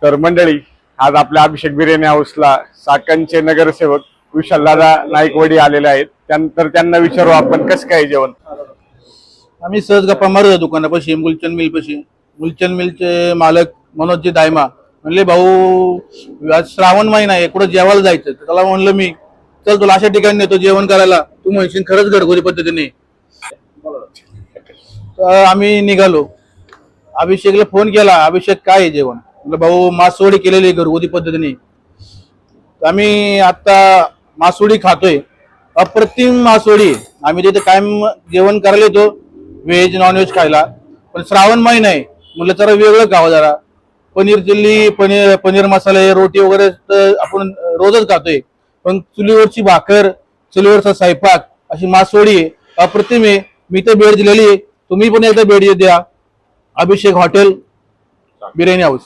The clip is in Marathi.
तर मंडळी, आज आपल्या अभिषेक बिर्याणी हाऊसला चाकणचे नगरसेवक विशालदादा नाईकवाडी आलेले आहेत. त्यानंतर त्यांना विचारू आपण कसं काय जेवण. आम्ही सहज गप्पा मारत होतो दुकानापाशी, मुलचंद मिलपाशी. मुलचंद मिलचे मालक मनोजी दायमा म्हणले, भाऊ आज श्रावण महिना आहे, कुठं जेवायला जायचं. तर त्याला म्हणलं मी, चल तुला अशा ठिकाणी नेतो जेवण करायला, तू म्हणशील खरंच घरगुती पद्धतीने. तर आम्ही निघालो. अभिषेकला फोन केला, अभिषेक काय आहे जेवण. म्हटलं भाऊ मासवडी केलेली घरगुती पद्धतीने. आम्ही आता मासवडी खातोय, अप्रतिम मासवडी. आम्ही तिथे कायम जेवण करायला येतो, व्हेज नॉन व्हेज खायला. पण श्रावण महिना आहे म्हटलं जरा वेगळं खावं जरा. पनीर चिल्ली, पनीर मसाले, रोटी वगैरे तर आपण रोजच खातोय. पण चुलीवरची भाकर, चुलीवरचा स्वयंपाक, अशी मासवडी अप्रतिम आहे. मी तर भेट दिलेली आहे, तुम्ही पण एकदा भेट द्या. अभिषेक हॉटेल बिर्याणी हाऊस.